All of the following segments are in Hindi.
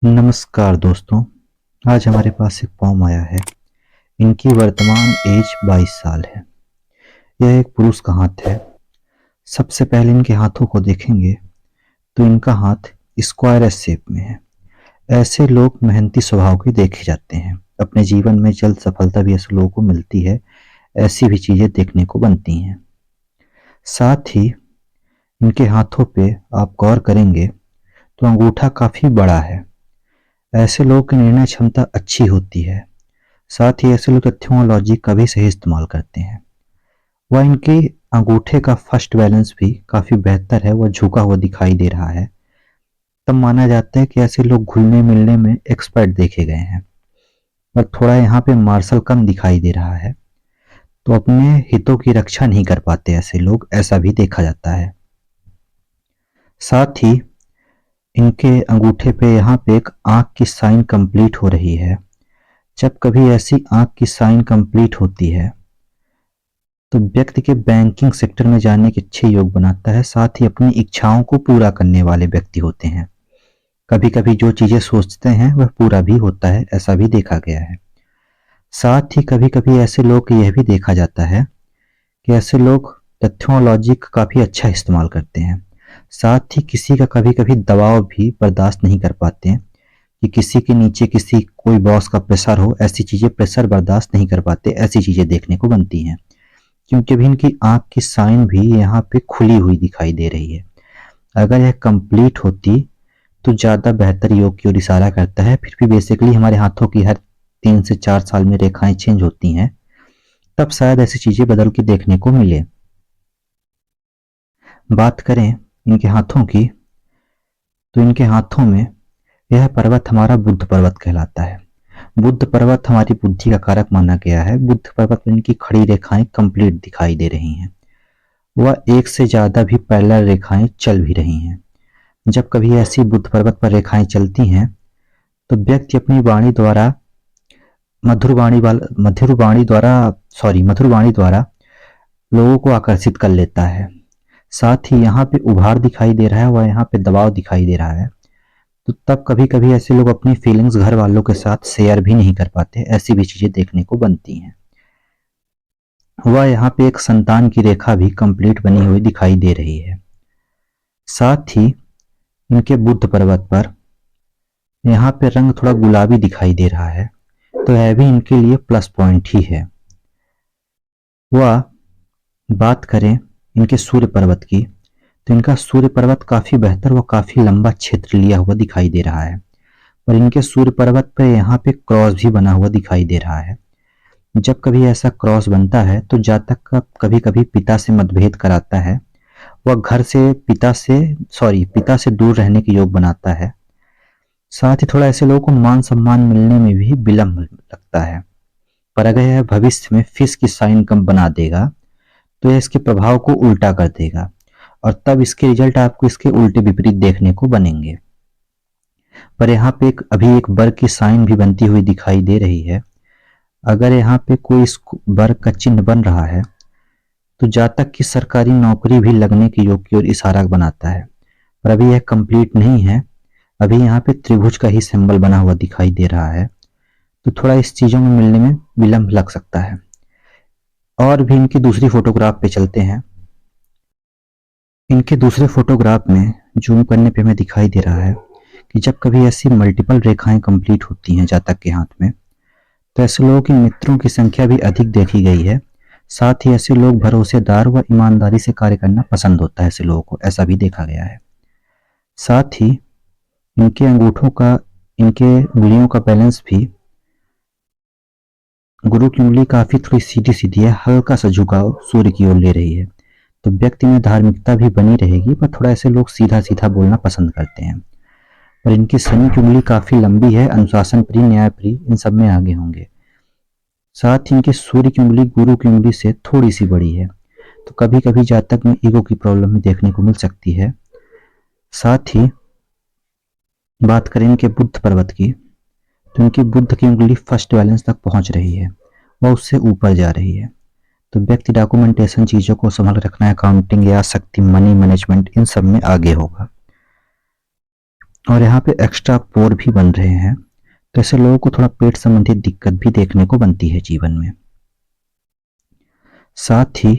नमस्कार दोस्तों। आज हमारे पास एक पॉम आया है। इनकी वर्तमान एज 22 साल है। यह एक पुरुष का हाथ है। सबसे पहले इनके हाथों को देखेंगे तो इनका हाथ स्क्वायर शेप में है। ऐसे लोग मेहनती स्वभाव के देखे जाते हैं। अपने जीवन में जल्द सफलता भी ऐसे लोगों को मिलती है। ऐसी भी चीजें देखने को बनती हैं। साथ ही इनके हाथों पे आप गौर करेंगे तो अंगूठा काफी बड़ा है। ऐसे लोगों की निर्णय क्षमता अच्छी होती है। साथ ही ऐसे लोग तथ्यों और लॉजिक का भी सही इस्तेमाल करते हैं। वह इनके अंगूठे का फर्स्ट बैलेंस भी काफी बेहतर है। वह झुका हुआ दिखाई दे रहा है। तब माना जाता है कि ऐसे लोग घुलने मिलने में एक्सपर्ट देखे गए हैं। और थोड़ा यहाँ पे मार्शल कम दिखाई दे रहा है, तो अपने हितों की रक्षा नहीं कर पाते ऐसे लोग, ऐसा भी देखा जाता है। साथ ही इनके अंगूठे पे यहाँ पे एक आंख की साइन कंप्लीट हो रही है। जब कभी ऐसी आंख की साइन कंप्लीट होती है तो व्यक्ति के बैंकिंग सेक्टर में जाने के अच्छे योग बनाता है। साथ ही अपनी इच्छाओं को पूरा करने वाले व्यक्ति होते हैं। कभी कभी जो चीजें सोचते हैं वह पूरा भी होता है, ऐसा भी देखा गया है। साथ ही कभी कभी ऐसे लोग यह भी देखा जाता है कि ऐसे लोग तथ्यों और लॉजिक का काफी अच्छा इस्तेमाल करते हैं। साथ ही किसी का कभी कभी दबाव भी बर्दाश्त नहीं कर पाते हैं कि किसी के नीचे किसी कोई बॉस का प्रेशर हो। ऐसी चीजें प्रेशर बर्दाश्त नहीं कर पाते, ऐसी चीजें देखने को बनती हैं। क्योंकि अभी इनकी आंख की साइन भी यहाँ पे खुली हुई दिखाई दे रही है। अगर यह कंप्लीट होती तो ज़्यादा बेहतर योग की ओर इशारा करता है। फिर भी बेसिकली हमारे हाथों की हर 3 से 4 साल में रेखाएं चेंज होती हैं, तब शायद ऐसी चीजें बदल के देखने को मिले। बात करें इनके हाथों की, तो इनके हाथों में यह पर्वत हमारा बुद्ध पर्वत कहलाता है। बुद्ध पर्वत हमारी बुद्धि का कारक माना गया है। बुद्ध पर्वत में इनकी खड़ी रेखाएं कंप्लीट दिखाई दे रही हैं। वह एक से ज्यादा भी पैरेलल रेखाएं चल भी रही हैं। जब कभी ऐसी बुद्ध पर्वत पर रेखाएं चलती हैं तो व्यक्ति अपनी वाणी द्वारा मधुर वाणी द्वारा लोगों को आकर्षित कर लेता है। साथ ही यहाँ पे उभार दिखाई दे रहा है, वह यहाँ पे दबाव दिखाई दे रहा है। तो तब कभी कभी ऐसे लोग अपनी फीलिंग्स घर वालों के साथ शेयर भी नहीं कर पाते। ऐसी भी चीजें देखने को बनती हैं। वह यहाँ पे एक संतान की रेखा भी कंप्लीट बनी हुई दिखाई दे रही है। साथ ही इनके बुद्ध पर्वत पर यहाँ पे रंग थोड़ा गुलाबी दिखाई दे रहा है, तो यह भी इनके लिए प्लस पॉइंट ही है। वह बात करें इनके सूर्य पर्वत की, तो इनका सूर्य पर्वत काफी बेहतर व काफी लंबा क्षेत्र लिया हुआ दिखाई दे रहा है। और इनके सूर्य पर्वत पर यहाँ पे क्रॉस भी बना हुआ दिखाई दे रहा है। जब कभी ऐसा क्रॉस बनता है तो जातक का कभी कभी पिता से मतभेद कराता है। वह घर से पिता से दूर रहने के योग बनाता है। साथ ही थोड़ा ऐसे लोगों को मान सम्मान मिलने में भी विलंब लगता है। पर अगर यह भविष्य में फिश की साइन कम बना देगा तो यह इसके प्रभाव को उल्टा कर देगा, और तब इसके रिजल्ट आपको इसके उल्टे विपरीत देखने को बनेंगे। पर यहाँ पे अभी एक वर्ग की साइन भी बनती हुई दिखाई दे रही है। अगर यहाँ पे कोई इस वर्ग का चिन्ह बन रहा है तो जातक की सरकारी नौकरी भी लगने के योग की ओर इशारा बनाता है। पर अभी यह कंप्लीट नहीं है। अभी यहाँ पे त्रिभुज का ही सिंबल बना हुआ दिखाई दे रहा है, तो थोड़ा इस चीजों में मिलने में विलंब लग सकता है। और भी इनकी दूसरी फोटोग्राफ पे चलते हैं। इनके दूसरे फोटोग्राफ में जूम करने पे हमें दिखाई दे रहा है कि जब कभी ऐसी मल्टीपल रेखाएं कंप्लीट होती हैं जातक के हाथ में, तो ऐसे लोगों की मित्रों की संख्या भी अधिक देखी गई है। साथ ही ऐसे लोग भरोसेदार व ईमानदारी से कार्य करना पसंद होता है ऐसे लोगों को, ऐसा भी देखा गया है। साथ ही इनके अंगूठों का, इनके उंगलियों का बैलेंस भी, गुरु की उंगली काफी थोड़ी सीधी सीधी है, हल्का सा झुकाव सूर्य की ओर ले रही है। तो व्यक्ति में धार्मिकता भी बनी रहेगी, पर थोड़ा ऐसे लोग सीधा सीधा बोलना पसंद करते हैं। और इनकी शनि की उंगली काफी लंबी है, अनुशासन प्रिय, न्याय प्रिय, इन सब में आगे होंगे। साथ ही इनकी सूर्य की उंगली गुरु की उंगली से थोड़ी सी बड़ी है, तो कभी कभी जातक में ईगो की प्रॉब्लम भी देखने को मिल सकती है। साथ ही बात करें इनके बुद्ध पर्वत की, तो इनकी बुद्ध की उंगली फर्स्ट बैलेंस तक पहुंच रही है, वह उससे ऊपर जा रही है। तो व्यक्ति डॉक्यूमेंटेशन, चीजों को संभाल रखना, अकाउंटिंग या शक्ति, मनी मैनेजमेंट, इन सब में आगे होगा। और यहाँ पे एक्स्ट्रा पोर भी बन रहे हैं, तो ऐसे लोगों को थोड़ा पेट संबंधी दिक्कत भी देखने को बनती है जीवन में। साथ ही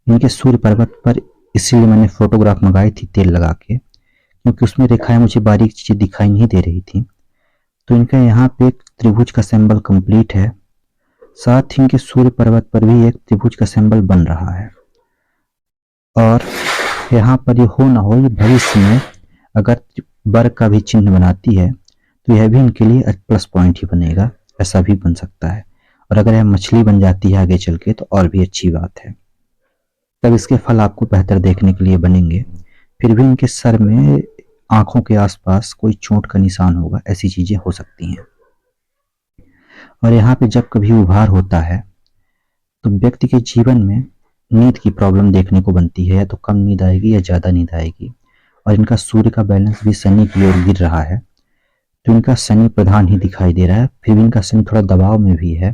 इनके सूर्य पर्वत पर, इसीलिए मैंने फोटोग्राफ मंगाई थी तेल लगा के, क्योंकि उसमें रेखाएं मुझे बारीक चीजें दिखाई नहीं दे रही थी। तो इनका यहाँ पे एक त्रिभुज का सिंबल कंप्लीट है। साथ ही इनके सूर्य पर्वत पर भी एक त्रिभुज का सिंबल बन रहा है। और यहाँ पर ये हो ना हो, ये भविष्य में अगर वर्ग का भी चिन्ह बनाती है तो यह भी इनके लिए प्लस पॉइंट ही बनेगा, ऐसा भी बन सकता है। और अगर यह मछली बन जाती है आगे चल के तो और भी अच्छी बात है, तब इसके फल आपको बेहतर देखने के लिए बनेंगे। फिर भी इनके सर में, आंखों के आसपास कोई चोट का निशान होगा, ऐसी चीजें हो सकती हैं। और यहाँ पे जब कभी उभार होता है तो व्यक्ति के जीवन में नींद की प्रॉब्लम देखने को बनती है, या तो कम नींद आएगी या ज्यादा नींद आएगी। और इनका सूर्य का बैलेंस भी शनि की ओर गिर रहा है, तो इनका शनि प्रधान ही दिखाई दे रहा है। फिर भी इनका शनि थोड़ा दबाव में भी है,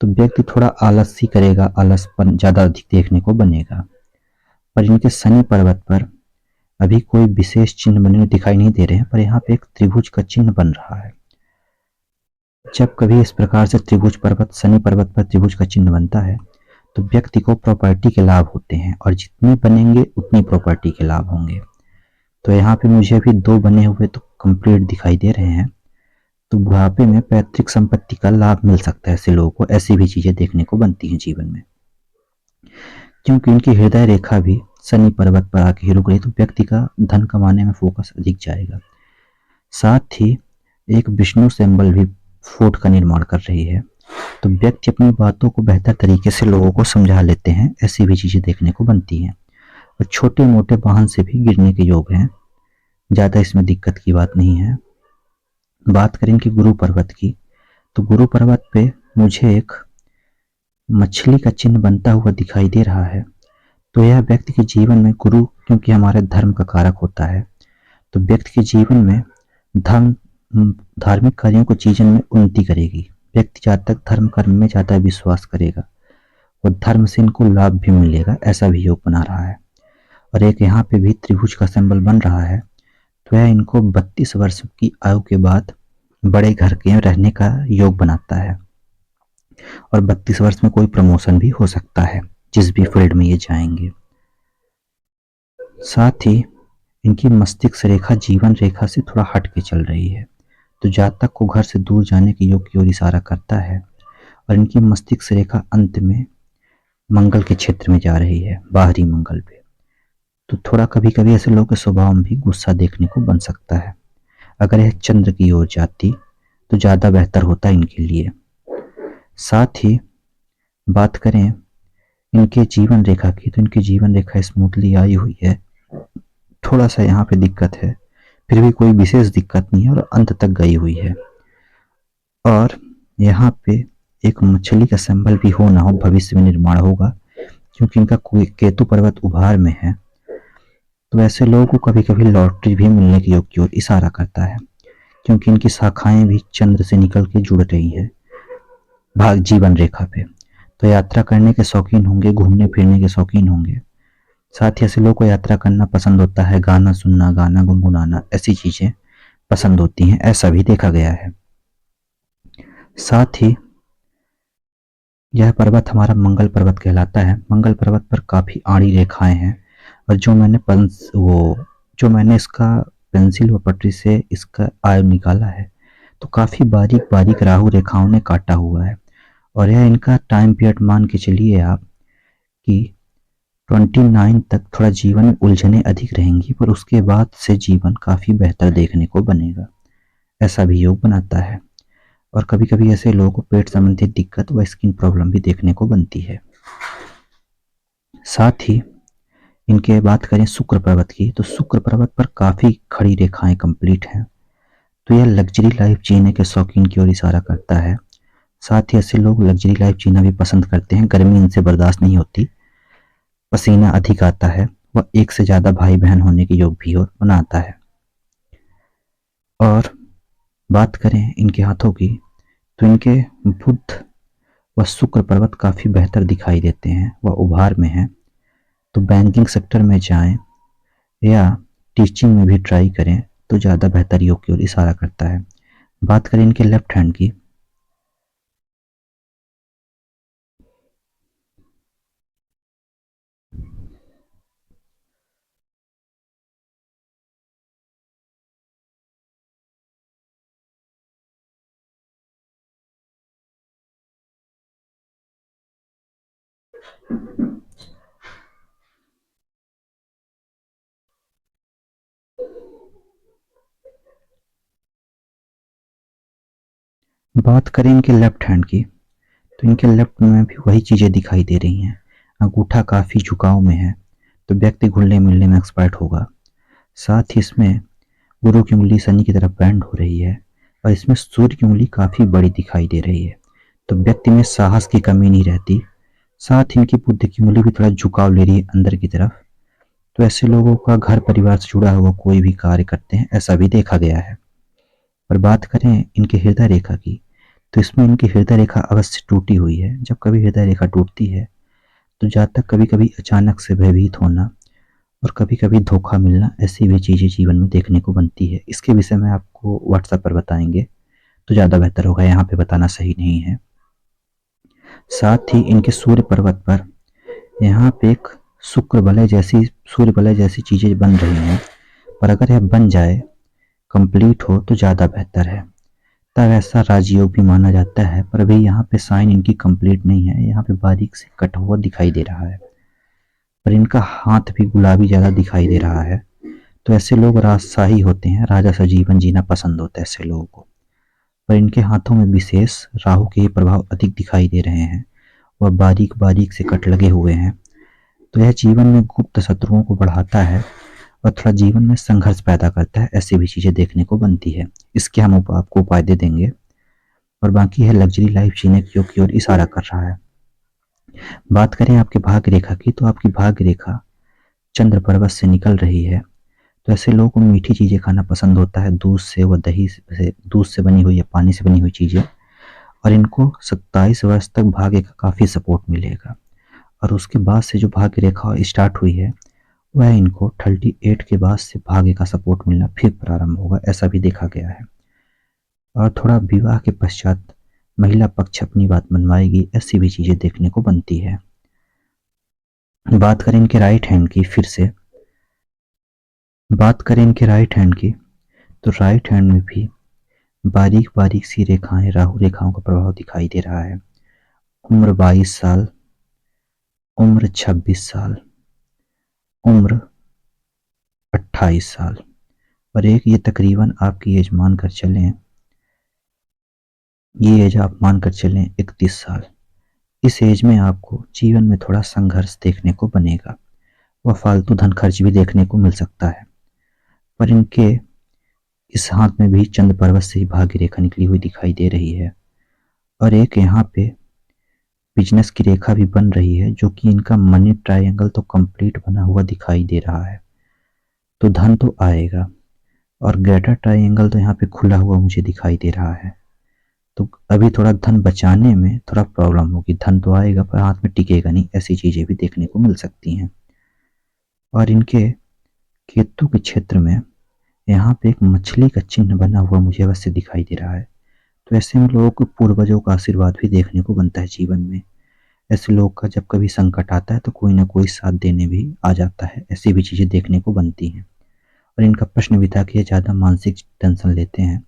तो व्यक्ति थोड़ा आलसी करेगा, आलसपन ज्यादा अधिक देखने को बनेगा। पर इनके शनि पर्वत पर अभी कोई विशेष चिन्ह बने दिखाई नहीं दे रहे हैं, पर यहाँ पे एक त्रिभुज का चिन्ह बन रहा है। जब कभी इस प्रकार से त्रिभुज पर्वत, शनि पर्वत पर त्रिभुज का चिन्ह बनता है तो व्यक्ति को प्रॉपर्टी के लाभ होते हैं, और जितने बनेंगे उतनी प्रॉपर्टी के लाभ होंगे। तो यहाँ पे मुझे अभी 2 बने हुए तो कंप्लीट दिखाई दे रहे हैं। तो बुढ़ापे में पैतृक संपत्ति का लाभ मिल सकता है ऐसे लोगों को, ऐसी भी चीजें देखने को बनती हैं जीवन में। क्योंकि इनकी हृदय रेखा भी शनि पर्वत पर आके ही रुक रही, तो व्यक्ति का धन कमाने में फोकस अधिक जाएगा। साथ ही एक विष्णु सिंबल भी फोर्ट का निर्माण कर रही है, तो व्यक्ति अपनी बातों को बेहतर तरीके से लोगों को समझा लेते हैं, ऐसी भी चीजें देखने को बनती हैं। और छोटे मोटे वाहन से भी गिरने के योग हैं, ज्यादा इसमें दिक्कत की बात नहीं है। बात करें कि गुरु पर्वत की, तो गुरु पर्वत पे मुझे एक मछली का चिन्ह बनता हुआ दिखाई दे रहा है। तो यह व्यक्ति के जीवन में, गुरु क्योंकि हमारे धर्म का कारक होता है, तो व्यक्ति के जीवन में धर्म, धार्मिक कार्यों को चीजों में उन्नति करेगी। व्यक्ति जहाँ तक धर्म कर्म में ज्यादा विश्वास करेगा और धर्म से इनको लाभ भी मिलेगा, ऐसा भी योग बना रहा है। और एक यहाँ पे भी त्रिभुज का सिंबल बन रहा है, तो यह इनको 32 वर्ष की आयु के बाद बड़े घर के रहने का योग बनाता है। और 32 वर्ष में कोई प्रमोशन भी हो सकता है जिस भी फील्ड में ये जाएंगे। साथ ही इनकी मस्तिष्क रेखा जीवन रेखा से थोड़ा हट के चल रही है, तो जातक को घर से दूर जाने के योग की ओर इशारा करता है। और इनकी मस्तिष्क रेखा अंत में मंगल के क्षेत्र में जा रही है, बाहरी मंगल पे। तो थोड़ा कभी कभी ऐसे लोगों के स्वभाव में भी गुस्सा देखने को बन सकता है। अगर यह चंद्र की ओर जाती तो ज्यादा बेहतर होता इनके लिए। साथ ही बात करें इनके जीवन रेखा की, तो इनकी जीवन रेखा स्मूथली आई हुई है। थोड़ा सा यहाँ पे दिक्कत है, फिर भी कोई विशेष दिक्कत नहीं है, और अंत तक गई हुई है। और यहाँ पे एक मछली का सिंबल भी हो ना हो, भविष्य में निर्माण होगा, क्योंकि इनका केतु पर्वत उभार में है। तो ऐसे लोगों को कभी कभी लॉटरी भी मिलने के योग की ओर इशारा करता है, क्योंकि इनकी शाखाएं भी चंद्र से निकल के जुड़ रही है भाग जीवन रेखा पे। तो यात्रा करने के शौकीन होंगे, घूमने फिरने के शौकीन होंगे। साथ ही ऐसे लोगों को यात्रा करना पसंद होता है, गाना सुनना, गाना गुनगुनाना, ऐसी चीजें पसंद होती हैं, ऐसा भी देखा गया है। साथ ही यह पर्वत हमारा मंगल पर्वत कहलाता है। मंगल पर्वत पर काफी आड़ी रेखाएं हैं, और जो मैंने इसका पेंसिल व पटरी से इसका आयु निकाला है, तो काफी बारीक बारीक राहु रेखाओं ने काटा हुआ है। और यह इनका टाइम पीरियड मान के चलिए आप कि 29 तक थोड़ा जीवन में उलझने अधिक रहेंगी, पर उसके बाद से जीवन काफी बेहतर देखने को बनेगा, ऐसा भी योग बनाता है। और कभी कभी ऐसे लोगों को पेट संबंधी दिक्कत व स्किन प्रॉब्लम भी देखने को बनती है। साथ ही इनके बात करें शुक्र पर्वत की, तो शुक्र पर्वत पर काफी खड़ी रेखाएं कंप्लीट हैं, तो यह लग्जरी लाइफ जीने के शौकीन की ओर इशारा करता है। साथ ही ऐसे लोग लग्जरी लाइफ जीना भी पसंद करते हैं, गर्मी इनसे बर्दाश्त नहीं होती, पसीना अधिक आता है, वह एक से ज्यादा भाई बहन होने के योग भी और बनाता है। और बात करें इनके हाथों की, तो इनके बुध व शुक्र पर्वत काफी बेहतर दिखाई देते हैं, वह उभार में है। तो बैंकिंग सेक्टर में जाएं या टीचिंग में भी ट्राई करें तो ज़्यादा बेहतर योग की ओर इशारा करता है। बात करें इनके लेफ्ट हैंड की, बात करें इनके लेफ्ट हैंड की, तो इनके लेफ्ट में भी वही चीज़ें दिखाई दे रही हैं। अंगूठा काफ़ी झुकाव में है, तो व्यक्ति घुलने मिलने में एक्सपर्ट होगा। साथ ही इसमें गुरु की उंगली शनि की तरफ बैंड हो रही है और इसमें सूर्य की उंगली काफ़ी बड़ी दिखाई दे रही है, तो व्यक्ति में साहस की कमी नहीं रहती। साथ ही इनकी बुद्ध की उंगली भी थोड़ा झुकाव ले रही है अंदर की तरफ, तो ऐसे लोगों का घर परिवार से जुड़ा हुआ कोई भी कार्य करते हैं, ऐसा भी देखा गया है। और बात करें इनके हृदय रेखा की, तो इसमें इनकी हृदय रेखा अवश्य टूटी हुई है। जब कभी हृदय रेखा टूटती है तो जातक कभी कभी अचानक से भयभीत होना और कभी कभी धोखा मिलना, ऐसी भी चीज़ें जीवन में देखने को बनती है। इसके विषय में आपको व्हाट्सएप पर बताएंगे तो ज़्यादा बेहतर होगा, यहाँ पे बताना सही नहीं है। साथ ही इनके सूर्य पर्वत पर यहाँ पे एक शुक्र वलय जैसी, सूर्य वलय जैसी चीज़ें बन रही हैं, पर अगर यह बन जाए, कंप्लीट हो तो ज़्यादा बेहतर है। तब ऐसा राजयोग भी माना जाता है, पर अभी यहाँ पे साइन इनकी कंप्लीट नहीं है, यहाँ पे बारीक से कटा हुआ दिखाई दे रहा है। पर इनका हाथ भी गुलाबी ज़्यादा दिखाई दे रहा है, तो ऐसे लोग राजशाही होते हैं, राजा सा जीवन जीना पसंद होता है ऐसे लोगों को। पर इनके हाथों में विशेष राहु के प्रभाव अधिक दिखाई दे रहे हैं, वह बारीक बारीक से कट लगे हुए हैं, तो यह जीवन में गुप्त शत्रुओं को बढ़ाता है और थोड़ा जीवन में संघर्ष पैदा करता है, ऐसी भी चीज़ें देखने को बनती है। इसके हम आपको उपाय दे देंगे। और बाकी है लग्जरी लाइफ जीने की ओर इशारा कर रहा है। बात करें आपके भाग्य रेखा की, तो आपकी भाग्य रेखा चंद्र पर्वत से निकल रही है, तो ऐसे लोगों को मीठी चीज़ें खाना पसंद होता है, दूध से व दही से, दूध से बनी हुई या पानी से बनी हुई चीज़ें। और इनको 27 वर्ष तक भाग्य का काफ़ी सपोर्ट मिलेगा। और उसके बाद से जो भाग्य रेखा स्टार्ट हुई है, वह इनको 38 के बाद से भाग्य का सपोर्ट मिलना फिर प्रारंभ होगा, ऐसा भी देखा गया है। और थोड़ा विवाह के पश्चात महिला पक्ष अपनी बात मनवाएगी, ऐसी भी चीज़ें देखने को बनती है। बात करें इनके राइट हैंड की, फिर से बात करें इनके राइट हैंड की, तो राइट हैंड में भी बारीक बारीक सी रेखाएं, राहु रेखाओं का प्रभाव दिखाई दे रहा है। उम्र 22 साल, उम्र 26 साल, उम्र 28 साल, और एक ये तकरीबन आपकी एज मानकर चलें, ये एज आप मानकर चलें 31 साल। इस एज में आपको जीवन में थोड़ा संघर्ष देखने को बनेगा, वह फालतू धन खर्च भी देखने को मिल सकता है। पर इनके इस हाथ में भी चंद्र पर्वत से ही भाग्य रेखा निकली हुई दिखाई दे रही है, और एक यहाँ पे बिजनेस की रेखा भी बन रही है, जो कि इनका मनी ट्रायंगल तो कंप्लीट बना हुआ दिखाई दे रहा है, तो धन तो आएगा। और ग्रेटर ट्रायंगल तो यहाँ पे खुला हुआ मुझे दिखाई दे रहा है, तो अभी थोड़ा धन बचाने में थोड़ा प्रॉब्लम होगी। धन तो आएगा पर हाथ में टिकेगा नहीं, ऐसी चीज़ें भी देखने को मिल सकती हैं। और इनके केतु के क्षेत्र में यहाँ पे एक मछली का चिन्ह बना हुआ मुझे अवश्य दिखाई दे रहा है, तो ऐसे में लोगों को पूर्वजों का आशीर्वाद भी देखने को बनता है जीवन में। ऐसे लोग का जब कभी संकट आता है तो कोई ना कोई साथ देने भी आ जाता है, ऐसी भी चीज़ें देखने को बनती हैं। और इनका प्रश्न भी था कि ये ज़्यादा मानसिक टेंशन लेते हैं,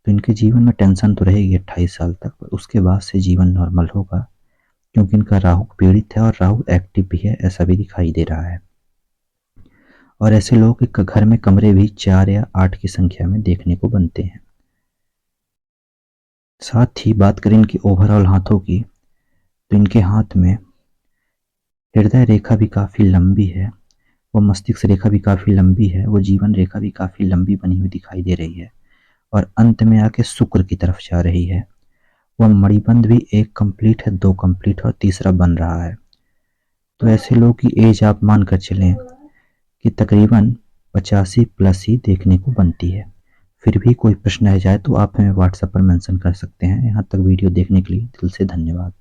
तो इनके जीवन में टेंशन तो रहेगी 28 साल तक, पर उसके बाद से जीवन नॉर्मल होगा, क्योंकि इनका राहु पीड़ित है और राहु एक्टिव भी है, ऐसा भी दिखाई दे रहा है। और ऐसे लोग के घर में कमरे भी 4 या 8 की संख्या में देखने को बनते हैं। साथ ही बात करें इनकी ओवरऑल हाथों की, तो इनके हाथ में हृदय रेखा भी काफ़ी लंबी है, वो मस्तिष्क रेखा भी काफ़ी लंबी है, वो जीवन रेखा भी काफ़ी लंबी बनी हुई दिखाई दे रही है, और अंत में आके शुक्र की तरफ जा रही है। वह मणिबंध भी एक कंप्लीट है, 2 कंप्लीट और तीसरा बन रहा है। तो ऐसे लोग की एज आप मान कर चलें कि तकरीबन 85 प्लस ही देखने को बनती है। फिर भी कोई प्रश्न रह जाए तो आप हमें व्हाट्सएप पर मेंशन कर सकते हैं। यहाँ तक वीडियो देखने के लिए दिल से धन्यवाद।